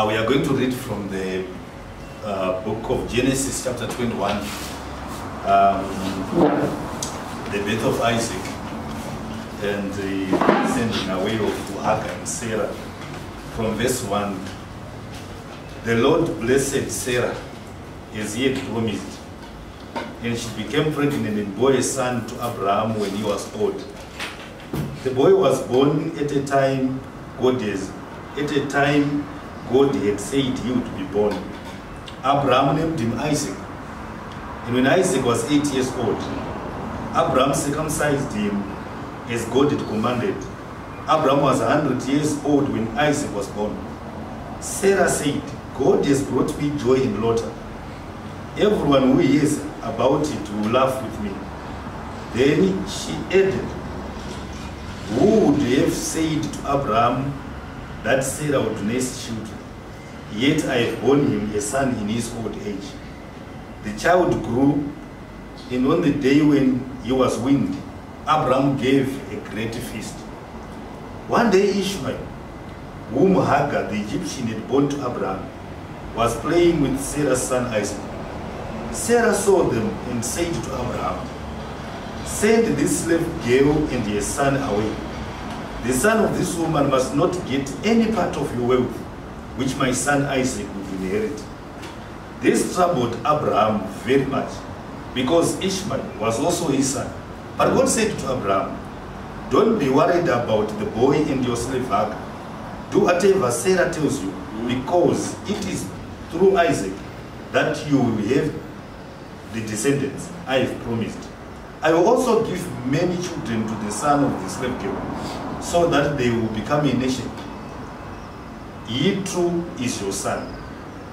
We are going to read from the book of Genesis chapter 21, the birth of Isaac and the sending away of Hagar and Sarah. From verse 1, the Lord blessed Sarah as he had promised, and she became pregnant and bore a son to Abraham when he was old. The boy was born at a time God had said he would be born. Abraham named him Isaac. And when Isaac was 8 years old, Abraham circumcised him as God had commanded. Abraham was 100 years old when Isaac was born. Sarah said, God has brought me joy and laughter. Everyone who hears about it will laugh with me. Then she added, who would have said to Abraham that Sarah would nurse children? Yet I have borne him a son in his old age. The child grew, and on the day when he was weaned, Abraham gave a great feast. One day Ishmael, whom Hagar the Egyptian had born to Abraham, was playing with Sarah's son Isaac. Sarah saw them and said to Abraham, send this slave girl and her son away. The son of this woman must not get any part of your wealth, which my son Isaac will inherit. This troubled Abraham very much, because Ishmael was also his son. But God said to Abraham, don't be worried about the boy and your slave Hagar. Do whatever Sarah tells you, because it is through Isaac that you will have the descendants I have promised. I will also give many children to the son of the slave girl, so that they will become a nation. He too is your son.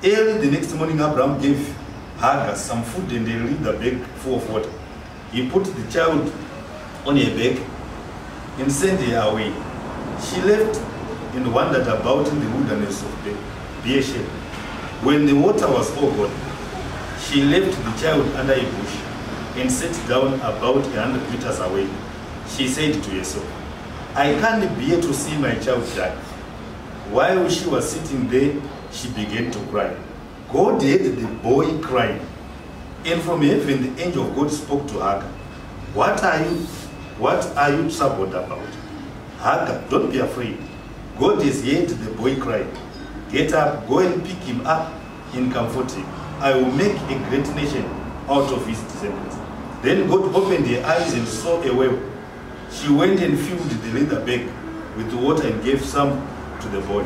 Early the next morning, Abraham gave Hagar some food and a leather bag full of water. He put the child on a bag and sent her away. She left and wandered about in the wilderness of Beersheba. When the water was all gone, she left the child under a bush and sat down about 100 meters away. She said to herself, I can't bear to see my child die. While she was sitting there, she began to cry. God heard the boy crying, and from heaven the angel of God spoke to Hagar. What are you troubled about? Hagar, don't be afraid. God has heard the boy cry. Get up, go and pick him up and comfort him. I will make a great nation out of his descendants. Then God opened her eyes and saw a well. She went and filled the leather bag with water and gave some to the boy.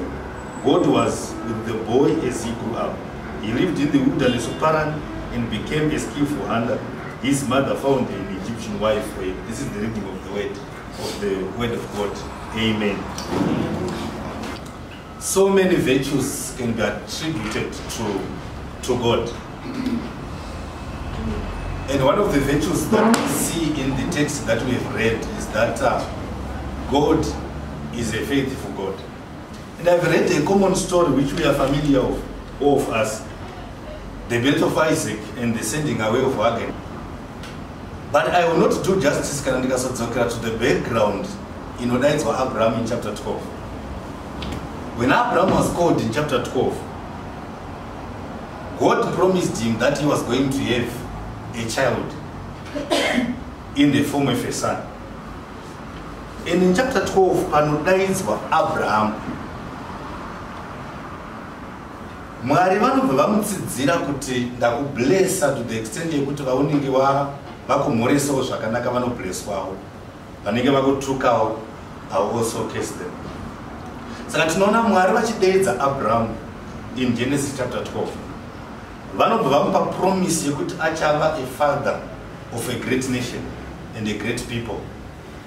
God was with the boy as he grew up. He lived in the wilderness of Paran and became a skillful hunter. His mother found an Egyptian wife for him. This is the reading of the word of God. Amen. So many virtues can be attributed to God. And one of the virtues that we see in the text that we have read is that God is a faithful God. And I've read a common story which we are familiar of, all of us, the birth of Isaac and the sending away of Hagar. But I will not do justice to the background in Odai's for Abraham in chapter 12. When Abraham was called in chapter 12, God promised him that he was going to have a child in the form of a son. And in chapter 12, Odai's for Abraham, Mwari vanobva vamutsidzira kuti ndakublessa to the extent yekuti vaunenge vakumhoresawo zvakanaka vanoblesswawo, vanenge vakutukawo I will also curse them. Saka tinoona Mwari vachideedza Abraham in Genesis chapter 12. Vanobva vamupa promise yekuti achava a father of a great nation and a great people.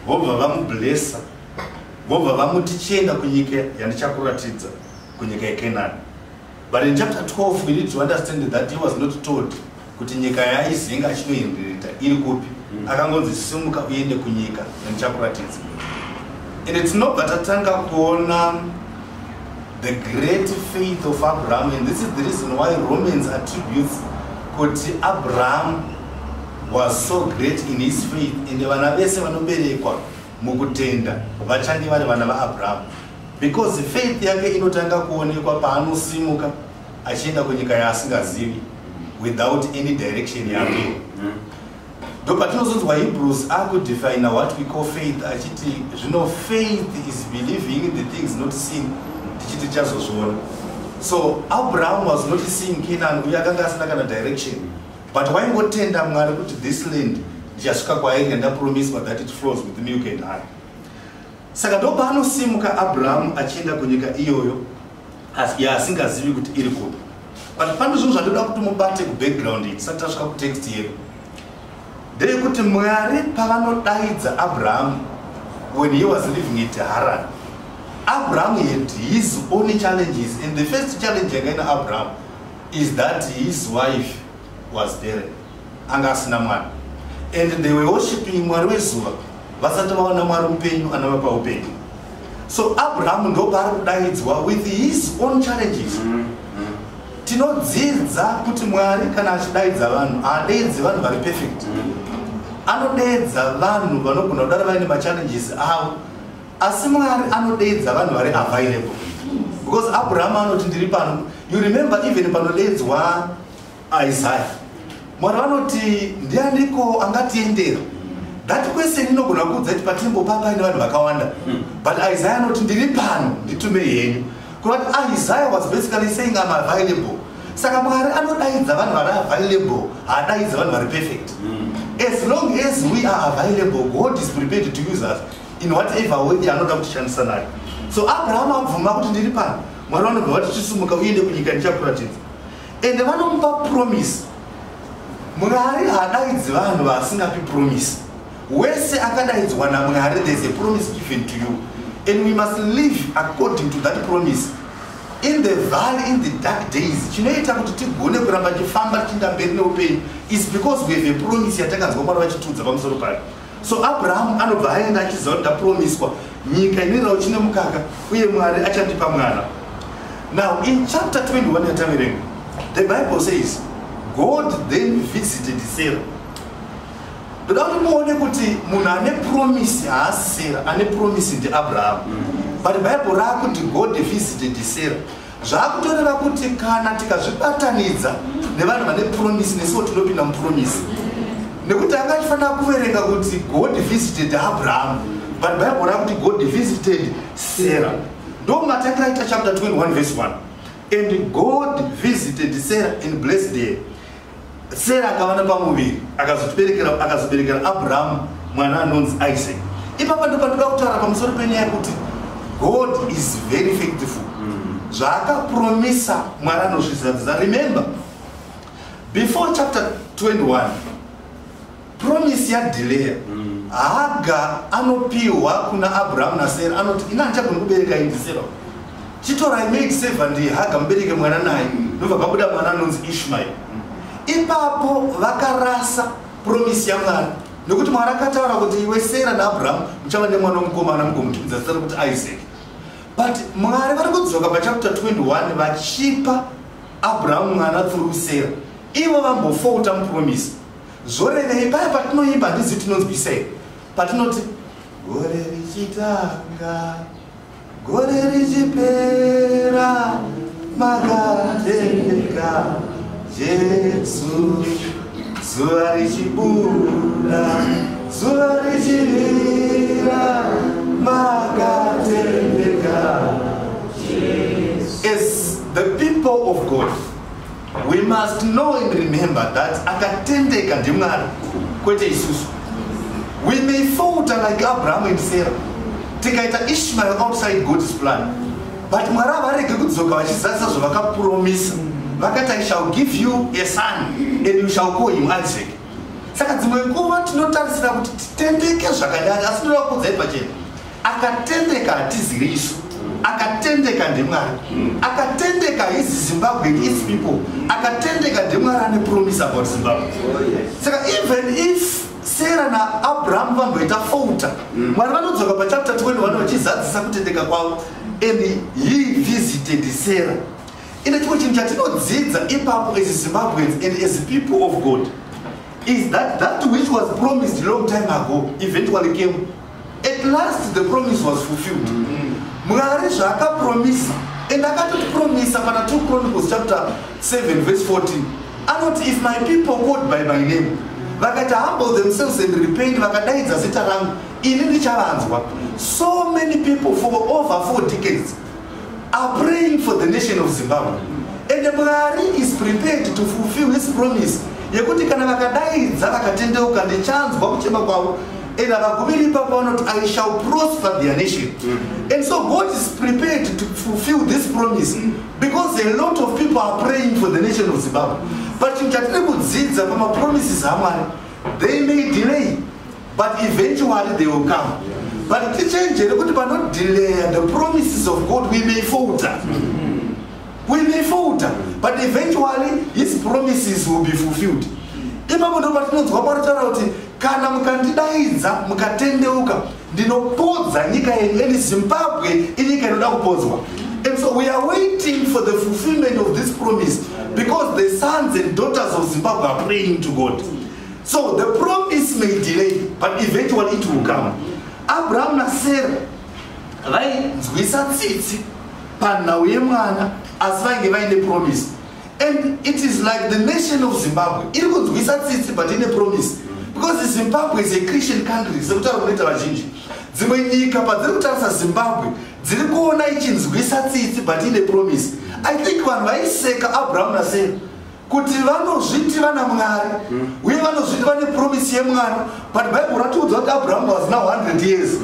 Vobva vamublessa, vobva vamuti chienda kunyika yandichakuratidza, kunyika yeCanaan. But in chapter 12, we need to understand that he was not told kuti nyika yaaizenga achinoindirita iri kupi, akangonzi simuka uende kunyika yandichakuratidza. And it's not but atanga kuona the great faith of Abraham, and this is the reason why Romans attributes kuti Abraham was so great in his faith, and vana vese vanoberekwa mukutenda vachange vari vana vaAbraham. because faith yake inotanga kuonekwa paanosimuka achienda kunyika yaasingazivi without any direction yake. ndo patinozonzwa Hebrews akudefine what we call faith achiti zvino faith is believing in the things not seen tichiti chazozviona. So Abraham was not seeing Canaan uye akanga asina kana direction, but waingotenda Mwari kuti this land ndichasvika kwairi ndapromiswa that it flows with milk and honey. Saka ndo paanosimuka Abraham achienda kunyika iyoyo yaasingazivi kuti iri kupi. But pane zvinhu zvandoda kuti mubate kubackground iyi tisati tasvika kutext yedu ndeyekuti Mwari pavanodaidza Abraham when he was living in Haran, Abraham had his own challenges, and the first challenge again Abraham is that his wife was barren, angasina mwana, and they were worshipping Mwari wezuva vasati vaona Mwari mupenyu anovapa upenyu. So Abraham ndo paari kudaidzwa with his own challenges. Tinodzidza kuti Mwari kana achidaidza vanhu adaidzi vanhu vari perfect, anodeedza vanhu vanogona kudaro vaine machallenges avo, asi Mwari anodeedza vanhu vari available, because Abraham anoti ndiri pano. You remember even panodeedzwa Isaiah, Mwari vanoti ndianiko angatiendera. That question inogona kuudza kuti patimbo papaine vanhu vakawanda, but Isaiah anoti ndiri pano nditume henyu. Isaiah was basically saying I'm available. Saka Mwari anodaidza vanhu vari available, haadaidza vanhu vari perfect. As long as we are available, God is prepared to use us in whatever way anoda kutishandisa nayo. So Abraham abvuma kuti ndiri pano, Mwari vanobva vati chisumuka uende kunyika ndichakuratidza. And vanomupa promise. Mwari haadaidzi vanhu vasingapi promise. Wese akadaidzwa naMwari, there's a promise given to you, and we must live according to that promise. In the valley, in the dark days, chinoita kuti tigone kuramba tichifamba tichienda mberi neupenyu is because we have a promise yatakanzwa Mwari vachitudza pamusoro payo. So Abraham anobva aenda achiziva kuti ndapromiswa nyika inoirawo chine mukaka uye Mwari achandipa mwana. Now in chapter 21 yataverenga, the Bible says God then visited Sarah. Ndoda kuti muone kuti munhu ane promise haasi Sarah, ane promise ndi Abraham. But Bible rakuti God visited Sarah. Zvakutoreva kuti kana tikazvibatanidza nevanhu vane promise nesiwo tinopinda mupromise. Nekuti akafanira kuverenga kuti God visited Abraham, but Bible rakuti God visited Sarah. Ndo matangira ita chapter 21 verse 1. And God visited Sarah and blessed her. Sarah akawana pamuviri akazoberekera Abraham mwana anonzi Isaac. Ipapa ndo pandoda kutaura pamusoro penyaya kuti God is very faithful. Zvaakapromisa Mwari anozvizadzisa. Remember, before chapter 21, promise yadelay. Haga anopiwa kuna Abraham na Sarah, anoti ina ndichagona kubereka indi Sarah. Chitorai maid servant Haga mubereke mwana naye, ndobva pabuda mwana anonzi Ishmael. Ipapo vakarasa promise yaMwari. Nekuti Mwari akataura kuti iwe Sarah naAbraham muchava nemwana womukomana mugomutumidza zita rokuti Isaac. But Mwari vari kudzoka pachapter 21 vachipa Abraham mwana through Sarah. Ivo vambofouta mupromise. Zvorevei paya patinoimba ndizi tinonzwisei patinoti gore richitanga gore richipera makatendeka Jesu, zuva richibuda zuva richivira makatendeka. As the people of God, we must know and remember that akatendeka ndiMwari kwete isusu. We may falter like Abraham and Sarah, tikaita Ishmael outside God's plan, but Mwari avarege kudzoka vachizadzisa zvavakapromisa. Vakati I shall give you a son and you shall call him Isaac. Saka dzimwe nguva tinotarisira kuti titendeke zvakadai, asi ndoda kuudzai pachena akatendeka hatiziri isu, akatendeka ndiMwari, akatendeka is Zimbabwe and its people, akatendeka ndiMwari ane promise about Zimbabwe. Saka even if Sarah na Abraham vamboita fouta, Mwari vanodzoka pachapter 21 vachizadzisa kutendeka kwavo, and he visited Sarah. In the church chatinodzidza ipapo as Zimbabweans and as people of God is that which was promised a long time ago eventually came. At last the promise was fulfilled. Mwari zvakapromisa, and akatopromisa pana 2 Chronicles chapter 7 verse 14. Anoti, if my people called by my name, vakati humble themselves and repent, vakadaidza zita rangu, ini ndichavanzwa. So many people for over 4 decades are praying for the nation of Zimbabwe. And Mwari is prepared to fulfill his promise. Yekuti kana vakadaidza vakatendeuka ndichanzwa kuchema kwavo, and I shall prosper their nation. And so God is prepared to fulfill this promise because a lot of people are praying for the nation of Zimbabwe. But promises, they may delay, but eventually they will come. But the change, not delay the promises of God, we may falter. We may falter, but eventually his promises will be fulfilled. Kana mukandidaidza mukatendeuka ndinopodza nyika yeni Zimbabwe inyika inoda kupodzwa. And so we are waiting for the fulfillment of this promise because the sons and daughters of Zimbabwe are praying to God. So the promise may delay, but eventually it will come. Abraham na Sarah vainzwisa tsitsi panhau yemwana asi vainge vaine promise. And it is like the nation of Zimbabwe iri kunzwisa tsitsi but ine promise. Because Zimbabwe is a Christian country, dzimwe nyika padziri kutarisa Zimbabwe dziri kuona ichinzwisa tsitsi but ine promise. I think vanhu vaiseka Abraham na Sarah kuti vanozviti vana Mwari uye vanozviti vane promise yemwana, but Bible ratiudza kuti Abraham was now 100 years.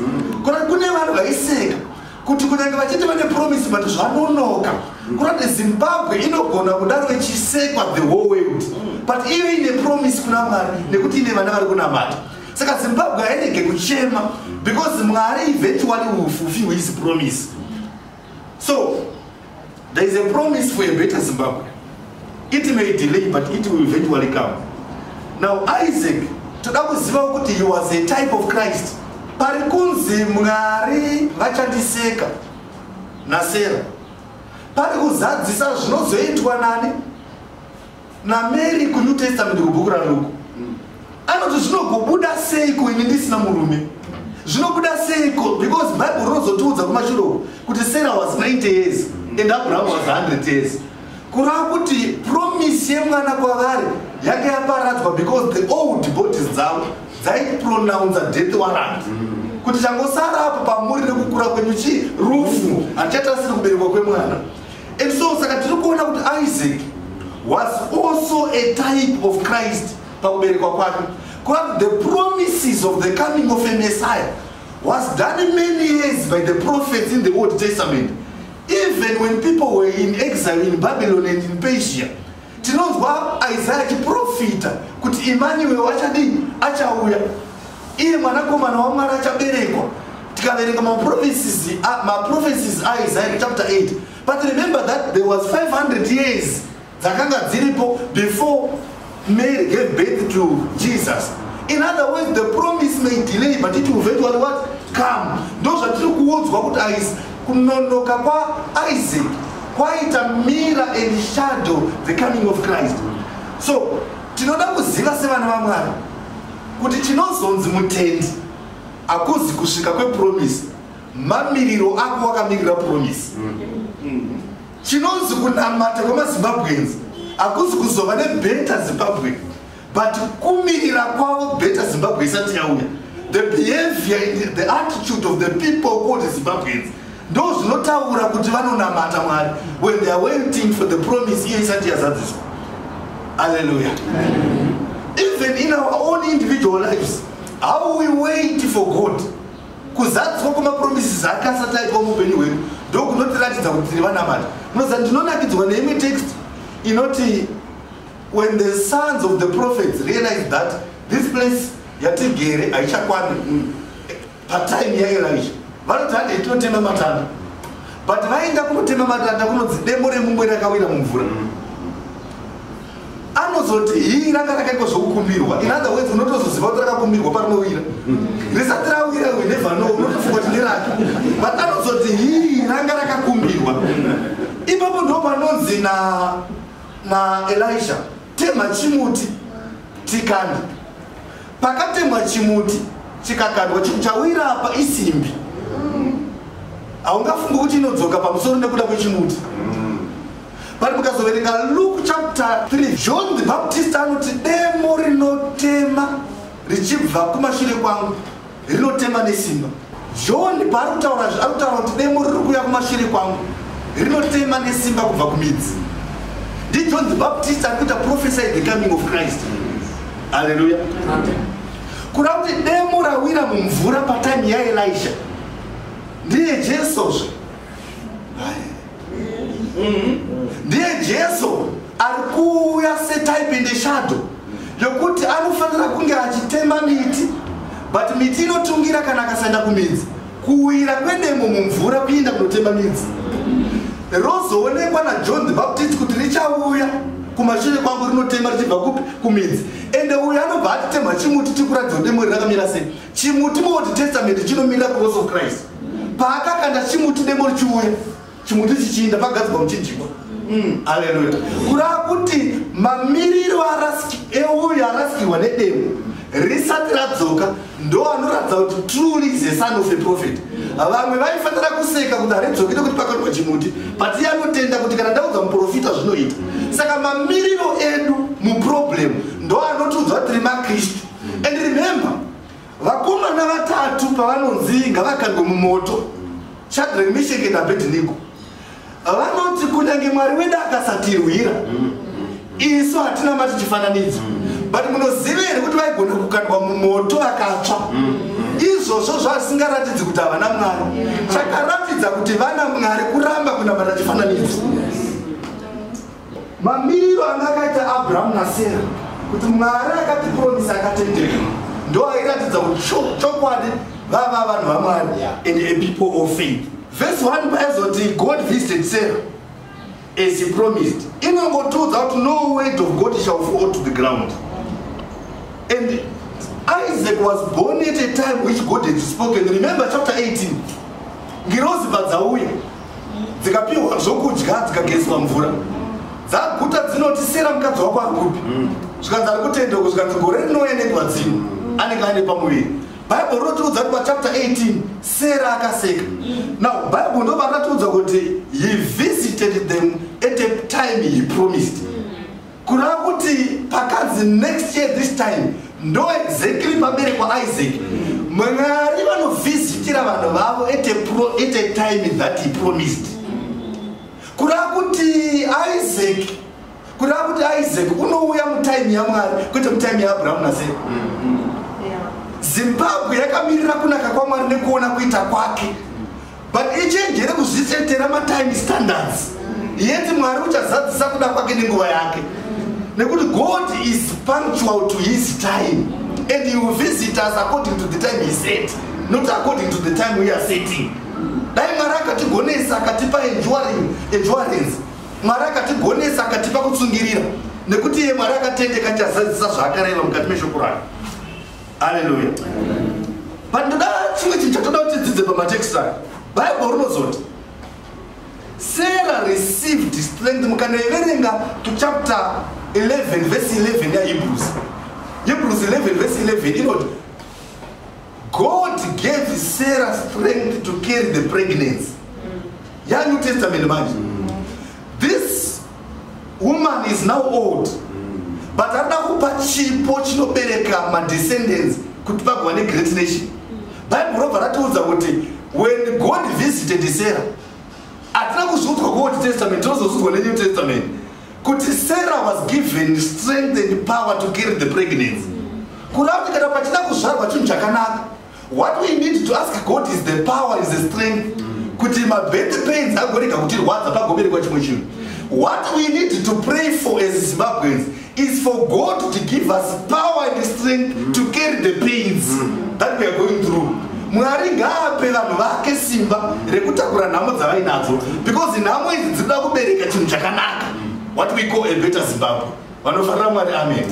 Kune vanhu vaiseka kuti kunyange vachiti vane promise but zvanonoka. Kurati Zimbabwe inogona kudaro ichisekwa the whole world, but iyo ine promise kuna Mwari nekuti ine vana vari kunamata. Saka Zimbabwe hainenge kuchema because Mwari eventually will fulfill his promise. So there is a promise for a better Zimbabwe. It may delay, but it will eventually come. Now Isaac, toda kuziva kuti he was a type of Christ. Parikunzi Mwari vachandiseka na Sarah. Pari kuzadzisa zvinozoitwa nani na Mary ku New Testament kubhuku raLuke. Anoti zvinogobuda seiko ini ndisina murume. Zvinobuda seiko because Bible rozotiudza kumashure kuti Sarah was 90 years and Abraham was 100 years. Kurava kuti promise yemwana kwavari yake yaparadzwa because the old bodies dzavo dzaipronounce death warrant. Kuti changosara apo pamuri nekukura kwenyu rufu hachatasiri kuberekwa kwemwana. And so saka tiri kuona kuti Isaac was also a type of Christ pakuberekwa kwake. The promises of the coming of a Messiah was done many years by the prophets in the Old Testament. Even when people were in exile in Babylon and in Persia, tinonzwa Isaiah achiprofita kuti Emmanuel achauya, iye mwanakomana waMwari achaberekwa. Tikaverenga prophecies Isaiah chapter 8. But remember that there was 500 years dzakanga dziripo before Mary gave birth to Jesus. In other words, the promise may delay, but it will eventually what? Come. Those are two words what kunonoka kwa Isaac, quite a mirror and shadow the coming of Christ. So, tinoda kuziva sevana vaMwari kuti chinozonzi mutendi akuzi kusvika kwepromise, mamiriro ako wakamirira promise. Chinonzi kunamata kwemaZimbabweans akuzi kuzova nebeta Zimbabwe, but kumirira kwavo beta Zimbabwe isati yauya. The behavior, the attitude of the people called Zimbabweans, those zvinotaura kuti vanonamata Mwari when they are waiting for the promise iyo isati yazadziswa. Hallelujah. Even in our own individual lives, how we wait for God kuzadziswa kwemapromises akasati aitwa muupenyu hwedu ndokunotiratidza kuti tiri vanamata. Munoziva ndinonakidzwa neimwe text inoti when the sons of the prophets realized that this place yatigere haichakwani patime yaElisha, vanoti hande tinotema matanda, but vaenda kunotema matanda kunonzi dembo remumwe rakawira mumvura. Anozoti hii ranga rakaitwa zvokukumbirwa. In other words, unotozoziva kuti rakakumbirwa parinowira. Risati rawira we never know, unotofunga kuti nderake. But anozoti hii ranga rakakumbirwa. Ipapo ndo panonzi na Elisha, tema chimuti tikandi. Pakatemwa chimuti chikakandwa chawira apa isimbi. haungafungi kuti inodzoka pamusoro nekuda kwechimuti. But mukazoverenga Luke chapter 3, John the Baptist anoti demo rinotema richibva kumashure kwangu rinotema nesimba. John paarikutaura kuti demo riri kuuya kumashure kwangu rinotema nesimba kubva kumidzi. Did John the Baptist akuita prophesy the coming of Christ? Hallelujah. Kuda kuti demo rawira mumvura patime yaElisha ndiye Jesozve. Ndiye Jesu ari kuuya setype in the shadow yokuti anofanira kunge achitema miti, but miti inotungira kana akasaenda kumidzi. Kuwira kwedemo mumvura kuinda kunotema midzi rozoonekwa naJohn the Baptist kuti richauya kumashure kwangu rinotema richibva kupi? Kumidzi. Ende uyu anobva atitema chimuti tikuratidza demo rakamira sei. Chimuti muOld Testament chinomira cross of Christ. Paakakanda chimuti demo richiuya, chimuti chichiinda pagadzirwa muchinjikwa. Hallelujah. Kurava kuti mamiriro euyu arasikirwa nedemo risati radzoka ndo anoratidza kuti truly is a son of a prophet. Vamwe vaifanira kuseka kuti haridzoki nekuti pakatwa chimuti, but iye anotenda kuti kana ndaudza muprofita zvinoita. Saka mamiriro edu muproblem ndo anotiudza kuti tiri maKristu. And remember, vakomana vatatu pavanonzi ngavakandwe mumoto, Shadrach, Meshach and Abednego, vanoti kunyange Mwari wedu akasatirwira isu hatina mati chifananidzo, but munoziva here kuti vaigona kukandwa mumoto vakatsva. Izvozvo zvasingaratidzi kuti havana Mwari, chakaratidza kuti vana Mwari kuramba kunamata chifananidzo. Mamiriro anga akaita Abraham naSara kuti Mwari akatipromisa akatendeka ndo airatidza kuti chokwadi vava vanhu vaMwari and a people of faith. Verse 1 paizoti God visited Sarah as he promised. Inongotiudza kuti no word of God shall fall to the ground. And Isaac was born at a time which God had spoken. Remember chapter 18. Ngirozi dzauya dzikapiwa zvokudya dzikageswa mvura. Dzaguta dzinoti Sera mukadzi wako akupi. Zvikanzi ari kutenda kuzvikanzi gore rinoendwa dzino anenge ane pamuviri. Bible rotiudza kuti chapter 18 Sera akaseka. Now Bible ndo vakatiudza kuti he visited them at a time he promised. Kurava kuti pakanzi next year this time ndo exactly pamberi kwa Isaac Mwari vanovhizitira vanhu vavo at a time that he promised. Kurava kuti Isaac unouya mutime yaMwari kwete mutime yaAbraham naSara. Zimbabwe yakamirira kunaka kwaMwari nekuona kuita kwake, but ichenjere kuzvichetera matime standards. Yeti Mwari uchazadzisa kuda kwake nenguva yake, nekuti God is punctual to his time and he will visit us according to the time he set, not according to the time we are setting. Dai Mwari akatigonesa akatipa endurance, Mwari akatigonesa akatipa kutsungirira, nekuti iye Mwari akatendeka achazadzisa zvaakareva mukati meshoko rake. Hallelujah. But ndoda chimwe chinhu chatoda kuti tidzidze pamatext aya. Bible rinozoti Sarah received strength. Mukanoverenga to chapter 11 verse 11 yaHebrews. Hebrews 11 verse 11 inoti God gave Sarah strength to carry the pregnancy. New Testament manje. This woman is now old, but arada kupa chipo chinobereka madescendants kuti vagova negreat nation. Bible robva ratiudza kuti when God visited Sarah, hatina kuzviudzwa kuOld Testament, tinozozidzwa neNew Testament kuti Sarah was given strength and power to carry the pregnancy. Kurava kuti kana pachida kuzvarwa chinhu chakanaka, what we need to ask God is the power, is the strength kuti mabirth pains agorega kutirwadza pagoberekwa chimwe chinhu. What we need to pray for as Zimbabweans is for God to give us power and strength to carry the pains that we are going through. Mwari ngaape vanhu vake simba rekutakura nhamo dzavainadzo, because nhamo idzi dzinoda kubereka chinhu chakanaka, what we call a better Zimbabwe. Vanofarira Mwari, amen.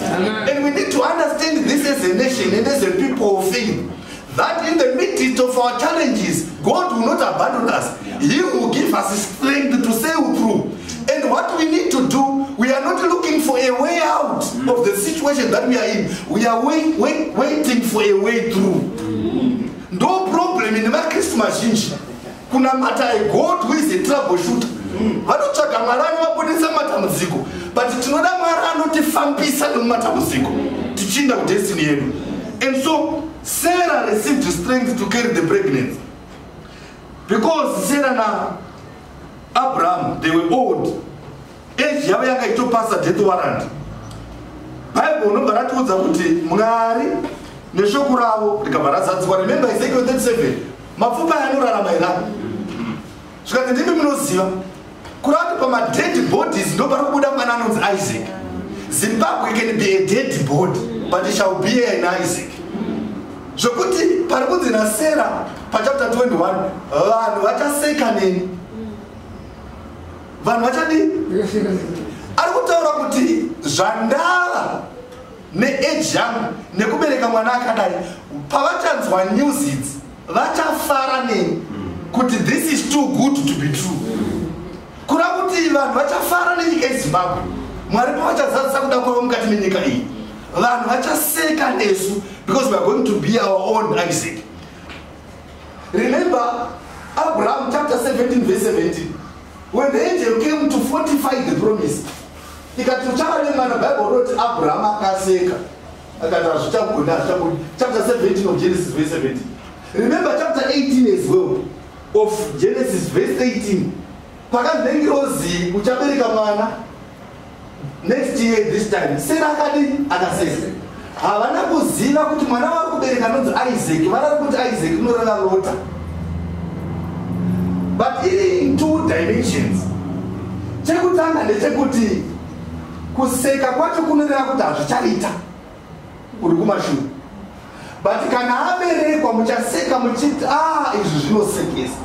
And we need to understand this as a nation and as a people of faith, that in the midst of our challenges, God will not abandon us. He will give us strength to sail through. And what we need to do, we are not looking for a way out of the situation that we are in. We are waiting for a way through. No problem in my Christmas. kunamata a God who is a troubleshooter. Vanotsvaga Mwari anovabudisa matambudziko, but tinoda Mwari anotifambisa nemumatambudziko tichienda kudestiny yedu. And so Sarah received strength to carry the pregnancy because Sarah na Abraham, they were old. Age yavo yakaitopasa death warrant. Bible unobva ratiudza kuti Mwari neshoko ravo rikabva razadzwa. Remember Ezekiel 37, mapfupa anorarama ira zvikanzi ndimi munoziva kurati pamadead bodies ndobva kubuda mwana anonzi Isaac. Zimbabwe can be a dead body, but it shall be an Isaac. Zvokuti pari kunzi naSarah pachapter 21 vanhu vachaseka neni, vanhu vachadii. Ari kutaura kuti zvandava neage yangu nekubereka mwana akadai, pavachanzwa news idzi vachafara neni kuti this is too good to be true. Kura kuti vanhu vachafara nenyika yeZimbabwe. Mwari pavachazadzisa kuda kwavo mukati menyika iyi, vanhu vachaseka nesu because we are going to be our own Isaac. Remember Abraham chapter 17 verse 17, when the angel came to fortify the promise, ikati uchava nemwana, Bible wrote Abraham akaseka akati hazvichagona. Chapter 17 of Genesis verse 17. Remember chapter 18 as well of Genesis verse 18, pakanzi nengirozi uchabereka mwana next year this time. Sarah akadi akaseka. Havana kuziva kuti mwana vari kubereka anonzi Isaac, vanari kuti Isaac unoreva lota. But in two dimensions. Chekutanga ndechekuti kuseka kwacho kunoreva kuti hazvichaita uri kumashure, but kana aberekwa muchaseka muchiti izvi zvinosekesa.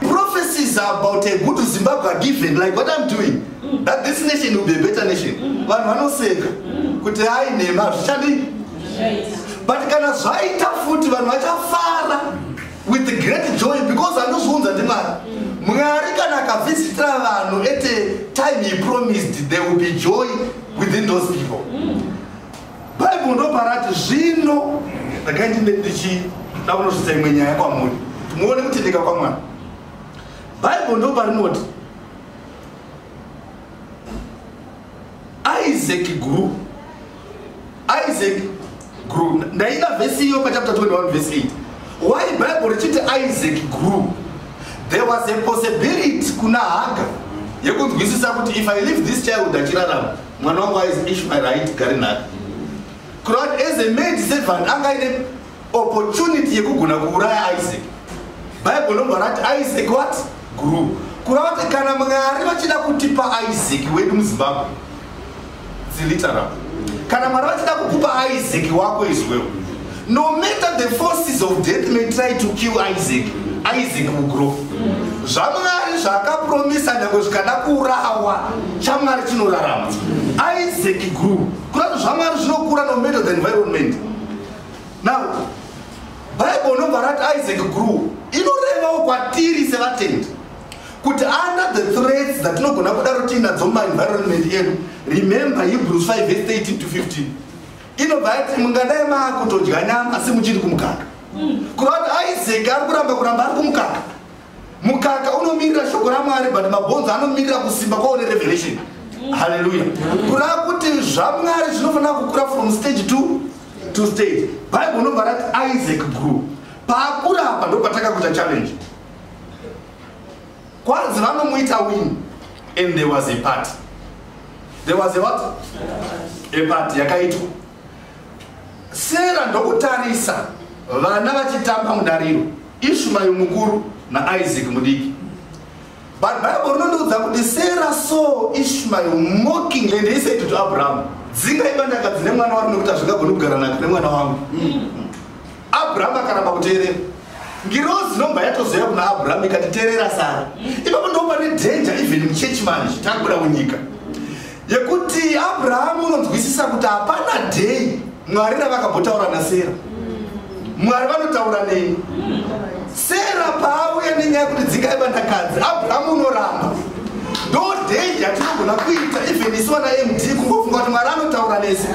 Prophecies about a good Zimbabwe are given, like what I'm doing, that this nation will be a better nation. Vanhu vanoseka kuti hai nema zvichadii, but kana zvaita futi vanhu vachafara with great joy because anozviunza ndiMwari. Mwari kana akavisitira vanhu at a time he promised, there will be joy within those people. Bible ndoparati zvino ndakaiti ndichida kunosvitsa imwe nyaya kwamuri muone kutendeka kwaMwari. Bible ndoparinoti Isaac grew. Isaac grew. Ndaida vhesi iyo pachapter 21 verse 8. Why Bible richiti Isaac grew? There was a possibility kuna Hagar yekunzwisisa kuti if I leave this child achirarama, mwana wangu aizi Ishmaelite gari nake. Kurati as a maid servant angaine opportunity yekugona kuuraya Isaac. Bible nobva rati Isaac what? Grew. Kurati kana Mwari vachida kutipa Isaac wedu muZimbabwe, it's literal. Kana Mwari vachida kukupa Isaac wako as well, no matter the forces of death may try to kill Isaac, Isaac will grow. Zvamwari zvakapromisa nyange zvikada kuurawa, chaMwari chinorarama. Isaac grew. Kurati zvamwari zvinokura no matter the environment. Now Bible nobva rati Isaac grew inorevawo kwatiri sevatendi kuti under the threats that tinogona kudaro tinadzo mumaenvironment edu. Remember Hebrews 5 verse 18 to 15 inobva yati mungadai maakutodya nyama asi muchiri kumukaka. Kurati Isaac ari kuramba ari kumukaka. Mukaka unomirira shoko raMwari, but mabhonzo anomirira kusimba kwawo nerevelation. Hallelujah. Kurava kuti zvamwari zvinofanira kukura from stage to stage. Bible nobva rati Isaac grew. Paakura apa ndopataka kuita challenge. Kwanzi vanomuita win, and there was a party. There was a what? A party yakaitwa. Sarah ndokutarisa vana vachitamba mudariro, Ishmael mukuru na Isaac mudiki. But Bible rinondiudza kuti Sarah saw Ishmael mocking and he said to Abraham, dzinga ibandaka dzine mwana wari nekuti hazvingagoni kugara nake nemwana wangu. Abraham akaramba kuteerera. Ngirozi nomba yatozoya kuna Abraham ikatiteerera Sara. Ipapo ndomba nedanger even muchechi manje takuda kunyika yekuti Abraham unonzwisisa kuti hapana day Mwari ravakabotaura naSarah. Mwari vanotaura neni. Sarah paauya nenyaya yekuti dzinga ibandakadzi, Abraham unoramba. Ndo danger yatinogona kuita even isu vana MD kungofunga kuti Mwari anotaura nesi.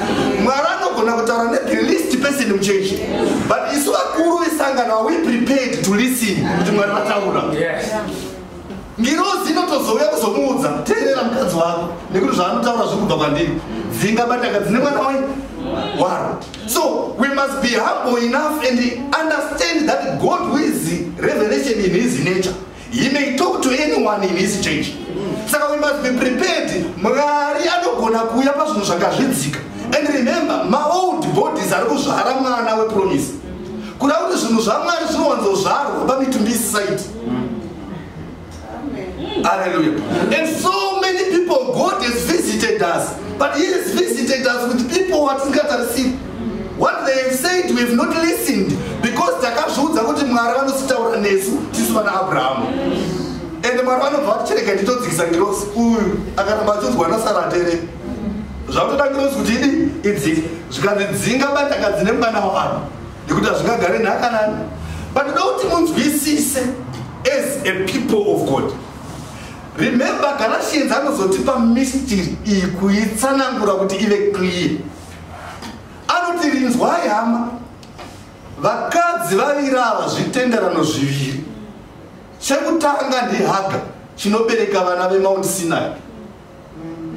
Mwari anogona kutaura the least person muchechi. But isu vakuru vesangano are we prepared to listen kuti Mwari vataura. Ngirozi inotozouya kuzomuudza teerera mukadzi wako nekuti zvaanotaura zvekubva kwandiri dzinga bandaka dzine mwana waro. So we must be humble enough and understand that God, who is revelation in his nature, he may talk to anyone in his church. So we must be prepared. Mwari anogona kuuya pazvinhu zvakazvidzika. And remember, my old bodies are kuzvara mwana wepromise. Kuda kuti zvinhu zvaMwari zvinowanzozvarwa pamitumbi site. Hallelujah. And so many people, God has visited us, but he has visited us with people who are not received. What they have said, we have not listened, because takazviudza kuti Mwari vanositaura nesu tisu vana Abraham. And Mwari vanobva vachireka nditodzikisa ngirosi uyu akaramba achiudzwa naSara tere. Zvakutoda ngirosi kuti idzike zvikanzi dzinga bandaka dzine mwana waro ndikuti hazvingagare nhaka nani. But toda kuti munzwisise as a people of God. Remember, Galatians anozotipa mystery iyi kuitsanangura kuti ive clear. Anoti rinzwai hama, vakadzi vaviri ava zvitenderano zviviri. Chekutanga ndiHaga chinobereka vana veMount Sinai.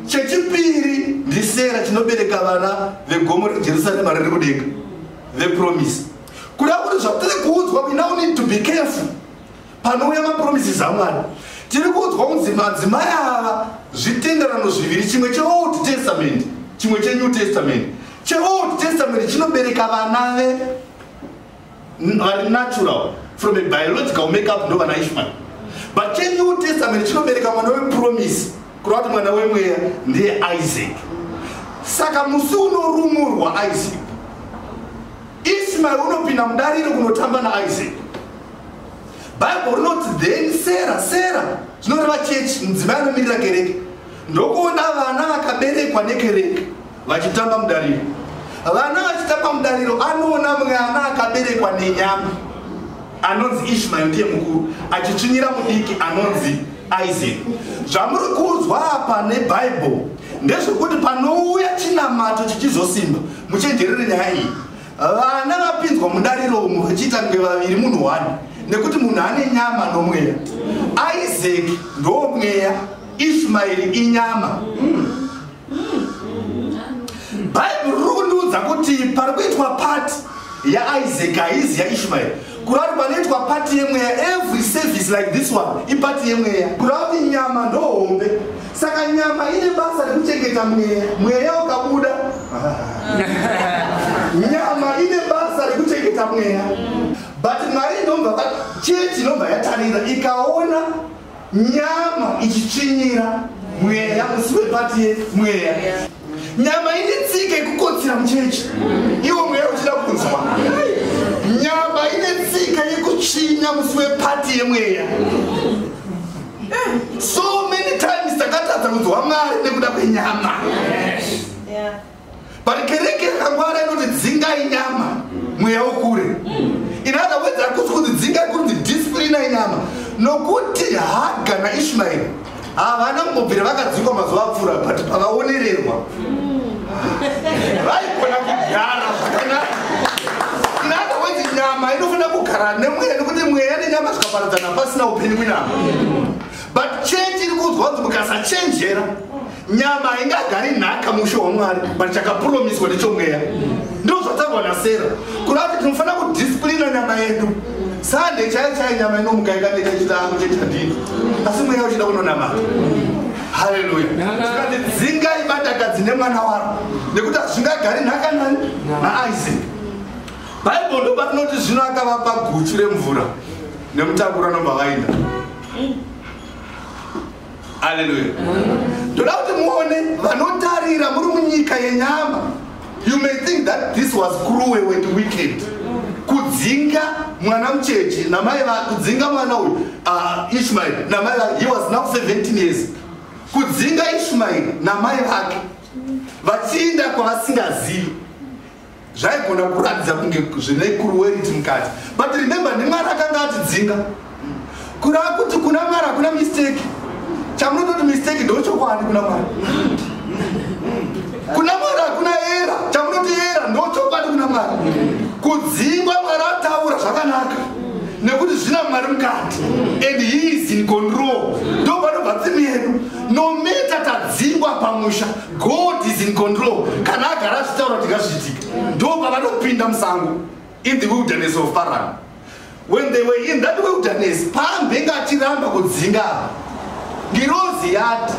Chechipiri ndiSera chinobereka vana vegomo reJerusarema riri kudenga, the promise. Kuda kuti zvakutiri kuudzwa, we now need to be careful panouya mapromises aMwari. Tiri kuudzwa kuti madzimai ava zvitenderano zviviri, chimwe cheOld Testament, chimwe cheNew Testament. CheOld Testament chinobereka vana vari natural from a biological makeup ndo vana Ishmael. But cheNew Testament chinobereka mwana wepromise, kureva kuti mwana wemweya ndiye Isaac. Saka musi unorumurwa Isaac, Ishmael unopinda mudariro kunotamba naIsaac. Bible rinoti then Sarah zvinoreva chechi, mudzimai anomirira kereke, ndokuona vana vakaberekwa nekereke vachitamba mudariro. Vana vachitamba mudariro anoona mwana akaberekwa nenyama anonzi Ishmael ndiye mukuru, achichinyira mudiki anonzi Isaac. Zvamuri kuudzwa apa neBible ndezvekuti panouya chinamato chichizosimba, muchenjerere nyaya iyi. Vana vapinzwa mudariro umu vachiita kunge vaviri munhu wani, nekuti munhu ane nyama nomweya. Isaac ndomweya, Ishmael inyama. Bible riri kundiudza kuti pari kuitwa part yaIsaac haizi yaIshmael. Kureva kuti panoitwa part yemweya, every service like this one ipati yemweya. Kureva kuti nyama ndohombe, saka nyama ine basa rekuchengeta mweya. Mweya ukabuda nyama ine basa rekuchengeta mweya. But Mwari inomba chechi inomba yatarira ikaona nyama ichichinyira mweya musi wepati yemweya. Nyama ine tsika yekukotsira muchechi, iwo mweya uchida kunzwa. Nyama ine tsika yekuchinya musi wepati yemweya. So many times takatadza kunzwa Mwari nekuda kwenyama. But kereke yakangwara inoti dzingai nyama mweya ukure. In other words, akuti kuti dzingai kuti discipline inyama, nokuti Haga naIshmael havana kumbobvira vakadzikwa mazuva apfuura, but pavaonererwa vaikona kugara zvakanaka. In other words, nyama inofanira kugara nemweya, nekuti mweya nenyama zvikaparadzana pasina upenyu munyama. But change iri kuudzwa kuti mukasachenjera nyama haingagari nhaka musho waMwari, but chakapromiswa nechomweya. Ndo zvataurwa naSera, kureva kuti tinofanira kudisciplina nyama yedu. Sunday chaiyo nyama inomuka ikaneka chitangu chetandini, asi mweya uchida kunonamata. Hallelujah. Tikati dzingai bandaka dzine mwana waro, nekuti hazvingagari nhaka nani naIsaac. Bible ndo patinoti zvino akavapa guchu remvura nemutakura nobva vaenda. Hallelujah. Toda kuti muone vanotarira muri munyika yenyama, you may think that this was cruel and wicked. Kudzinga mwana muchechi namai vake, kudzinga mwana uyu Ishmael namai vake, he was now 17 years. Kudzinga Ishmael namai vake vachienda kwavasingazivi, zvaigona kuratidza kunge zvine cruelty mukati. But remember, ndiMwari akanga atidzinga. Kureva kuti kuna Mwari hakuna mistake. Chamunototi mistake ndochokwadi kuna Mwari. Kuna Mwari hakuna era, chamunoti era ndochokwadi kuna Mwari. Kudzingwa Mwari ataura zvakanaka nekuti zvina Mwari mukati and he is in control. Ndopanobva tsimi yedu. No matter tadzingwa pamusha, God is in control. Kana agara zvitaura kuti ngazviitike. Ndopavanopinda musango in the wilderness of Paran. When they were in that wilderness, pambenga achiramba kudzinga. Ngirozi yati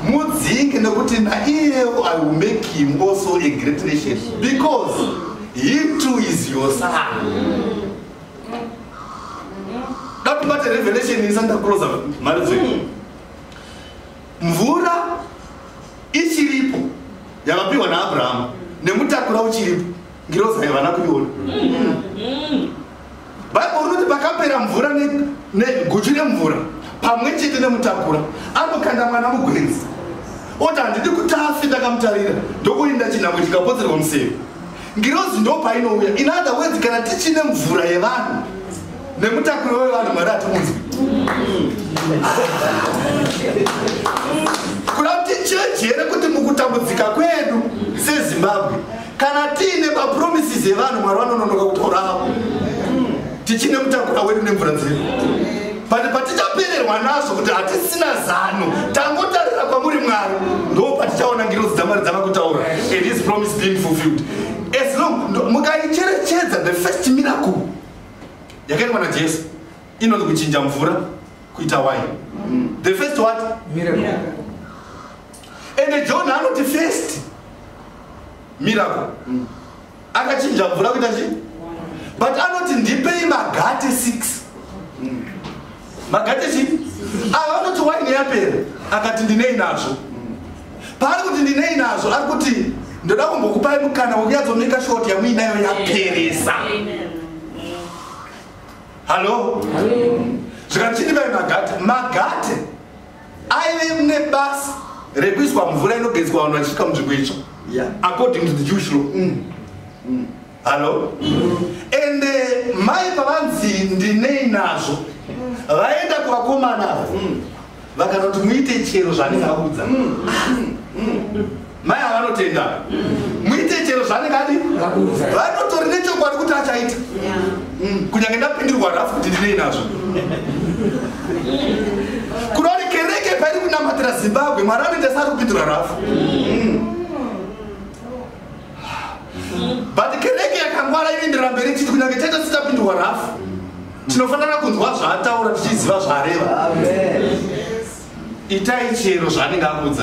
mudzinge nekuti naiyewo I will make him also a great nation because he too is your son. That part of Revelation in Santa Claus of Marriage. Mvura ichiripo yakapiwa naAbraham nemutakura uchiripo ngirozi haivana kuiona. Bible rinoti pakapera mvura neguchu remvura pamwe chete nemutakura anokanda mwana mugwenzi oti handidi kuti afe ndakamutarira ndokuinda chinhambwe chikapodzerwa museve. Ngirozi ndopainouya. In other words, kana tichine mvura yevanhu nemutakura wevanhu Mwari hatimunzwi. Kuna kuti chejere kuti mukutambudzika kwedu seZimbabwe kana tiine mapromises evanhu Mwari vanononoka kutoravo tichine mutakura wedu nemvura dzedu. But patichapererwa nazvo kuti hatisina zano tangotarira kwamuri Mwari ndopatichaona ngirozi dzaMwari dzava kutaura and his promise being fulfilled. As long mukaicherechedza the first miracle yakaitwa naJesu inonzi kuchinja mvura kuita wine. The first what? Miracle. And John anoti first miracle akachinja mvura kuita chi? But anoti ndipei magate 6. Magate chi? Avanoti wine yapera akati ndinei nazvo. Paari kuti ndinei nazvo ari kuti ndoda kumbokupai mukana wokuyadzomeka shoti yamuinayo yaperesa. Halo? Zvikachini vai magate aive nebasa rekuiswa mvura inogezwa vanhu vachisvika munzvimbo itsva according to the Jewish law. Halo? And mai pavanzi ndinei nazvo vaenda kuvakomana vakanoti muite chero zvanenge audza. Mai havanotenda muite chero zvanenge adi vanotori nechokwadi kuti achaita kunyange ndapindirwa rafu kuti ndinei nazvo. Kuna kuti kereke pairi kunamatira Zimbabwe Mwari anoita sari kupindura rafu. But kereke yakangwara inoendera mberi chiti kunyange taita sitapindurwa rafu tinofanira kunzwa zvaataura tichiziva zvaareva. Itai chero zvanenge akudza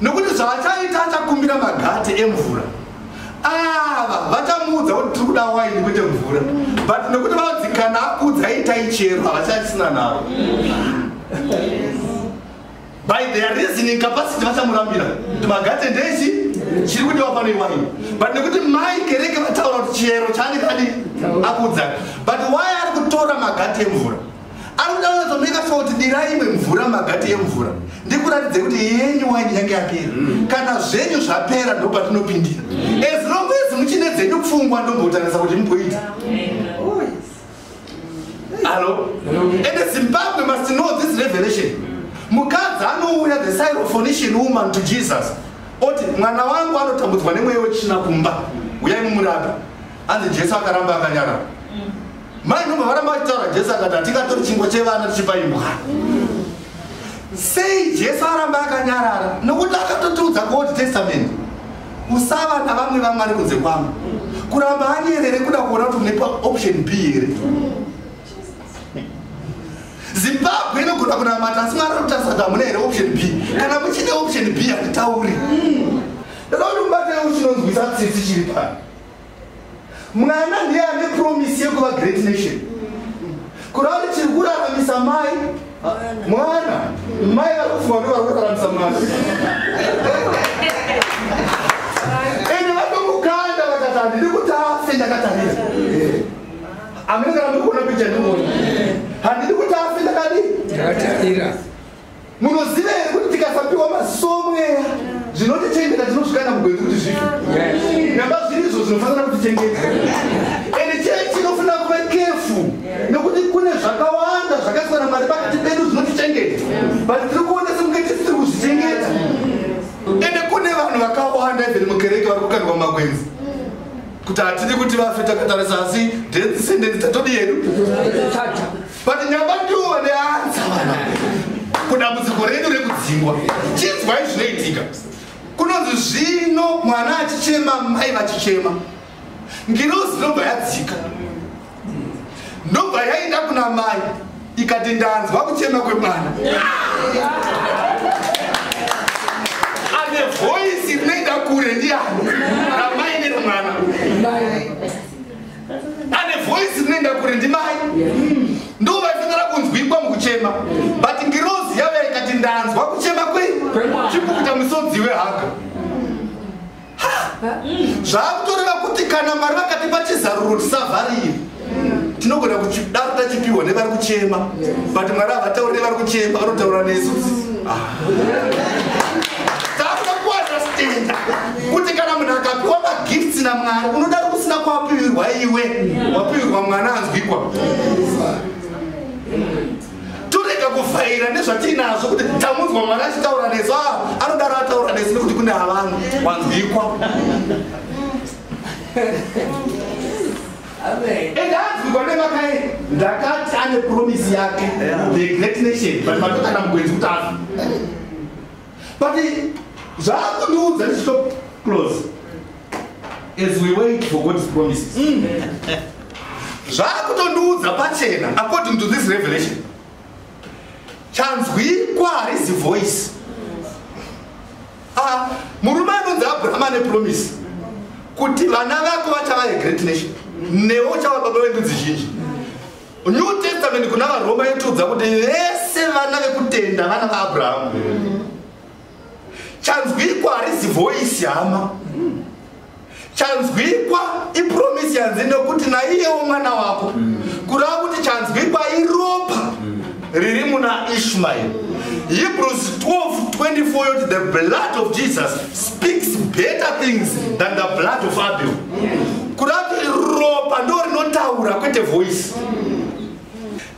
nokuti zvavachaita achakumbira magate emvura ava vachamuudza kuti tiri kuda waini kwete mvura, but nekuti vadzikana akudza itai chero havachachisina navo. By their reasoning capacity vachamurambira kuti magate ndechi chiri kudiwa pano iwaini, but nekuti mai kereke vataura kuti chero chanenge adi akudza. But why ari kutora magate emvura? Ari kuda kuzomeka sure kuti dirai imwe mvura magate emvura ndikuratidze kuti yenyu waini yange yapera, kana zvenyu zvapera ndo patinopindira. As long as muchine dzenyu pfungwa ndombotarisa kuti muboita. Hello? And Zimbabwe must know this revelation. Mukadzi anouya the Syrophoenician woman to Jesus oti mwana wangu anotambudzwa nemweya wechina kumba, uyai mumurape. Anzi Jesu akaramba akanyarara. Mai nomba varamba vachitaura Jesu akati hatingatori chingwa chevana tichipa imbwa. Sei Jesu aramba akanyarara nokuti akatotiudza kuOld Testament usava navamwe vaMwari kunze kwangu. Kuramba anyerere kuda kuona kuti munepa option B here. Zimbabwe inogona kunamata asi Mwari anotarisa kuti hamuna here option B. Kana muchine option B handitauri. Ndinoda kuti mubatewo chinonzwisa tsitsi chiri pano. Mwana ndiye ane promise yekuva great nation. Kurava kuti chiri kuraramisa mai mwana mai vakafunga kuti vari kuraramisa mwana. Ende vatomukanda vakati handidi kuti afe ndakatarira. Amene kana muri kuona picha ndikuona. Handidi kuti afe ndakatarira. Munoziva here kuti tikasapiwa masomweya zvinotichengeta tinosvikana mugwenzi kuti zvife. Nyamba zviri izvo zvinofanira kutichengeta. Ende chii chinofanira kuva kefu nekuti kune zvakawanda zvakasiyana Mwari pakati pedu zvinotichengeta. but tiri kuona semungaiti tiri kuzvichengeta ende kune vanhu vakawanda even mukereke vari kukanirwa makwenzi kuti hatidi kuti vafe takatarisa asi death sentence tatodi yedu but nyamba ndiwo neanza vana kudambudziko redu rekudzingwa chinzwai zvinoitika kunonzi zvino mwana achichema mai vachichema ngirozi ndobva yadzika ndobva yaenda kuna mai ikati ndanzwa kuchema kwemwana ane voisi rinoenda kure ndiani ramai neremwana ane voisi rinoenda kure ndimai ndovaifanira kunzwikwa mukuchema but ngirozi yava ikati ndanzwa kuchema chipukuta musodzi wehaka zvaakutoreva kuti kana mari vakatipa chizaruro tisavharire tinogona kudaro tachipiwa nevari kuchema but mwari havatauri nevari kuchema vanotaura nesu takuda kuandastenda kuti kana munhu akapiwa magifts namwari unodaro kusina kwapiwirwa iwe wapiwirwa mwana anzwikwa torega kuvhaira nezvatinazvo kuti tamunzwa mwana achitaura nesu anodaro ataura nesu nekuti kune havanhu wanzwikwa ende anzwikwa nemakai ndakati ane promisi yake the great nation but matokana mugwenzi kuti afi but zvaakundiudza ndichito close as we wait for God's promises zvaakutondiudza pachena according to this revelation chanzwikwa harisi voice murume anonzi Abraham ane promise kuti vana vako vachava a great nation newo chava baba vendudzi zhinji New Testament kuna varoma yotudza kuti vese vana vekutenda vana vaAbraham chanzwikwa harisi voice hama chanzwikwa ipromisi yanzi nekuti naiyewo mwana wako kurava kuti chanzwikwa iropa riri muna Ishmael. Hebrews 12:24 yoti the blood of Jesus speaks better things than the blood of Abel. Kurava kuti ropa ndo rinotaura kwete voice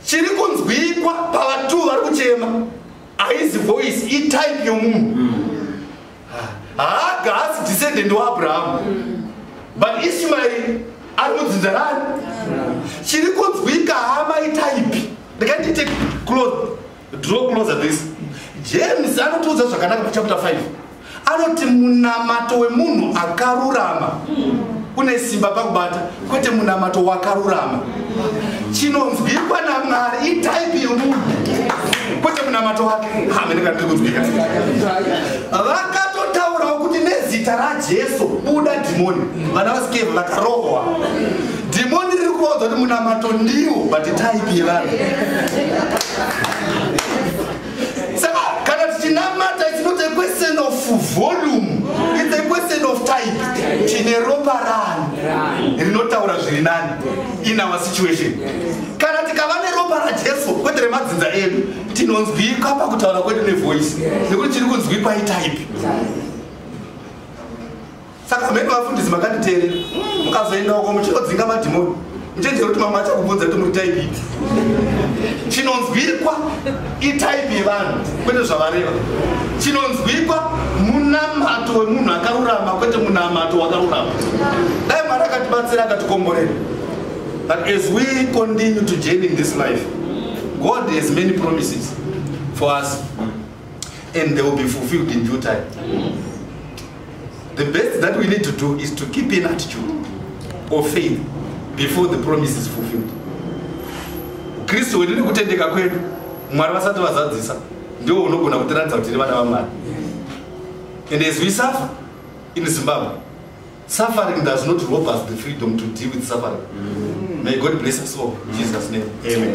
chiri kunzwikwa pavatu vari kuchema haizi voice itype yomunhu Hagar has descended to Abraham but Ishmael ari mudzinza rani chiri kunzwika hama itype ndikanditi draw closer this James anotiudza zvakanaka pachapter 5 anoti munamato wemunhu akarurama une simba pakubata kwete munamato wakarurama chinonzwikwa naMwari itype yomunhu kwete munamato wake hamendikandikudzwika vakatotaurawo kuti nezita raJesu buda dhimoni vana vasikevha vakarohwa dhimoni riri kuvaudza kuti munamato ndiwo but type yevanhu saka kana tichinamata it's not a question of volume it's a question of type tine ropa rani rinotaura zviri nani in our situation kana tikava neropa raJesu kwete remadzinza edu tinonzwikwa pakutaura kwedu nevoice nekuti chiri kunzwikwa itype saka mene vafundisi makanditeerera mukazoendako muchinodzinga madhimoni muchenjero kuti mamwe achakubvunza kuti muri type ipi chinonzwikwa itype yevanhu kwete zvavareva chinonzwikwa munamato wemunhu akarurama kwete munamato wakarurama dai Mwari akatibatsira akatikomborera but as we continue to journey in this life God has many promises for us and they will be fulfilled in due time. The best that we need to do is to keep an attitude of faith before the promise is fulfilled. Kristu wedu nekutendeka kwedu Mwari vasati vazadzisa ndio unogona kutiratidza kuti vana vaMwari. And as we suffer in Zimbabwe, suffering does not rob us the freedom to deal with suffering. May God bless us all in Jesus' name. Amen.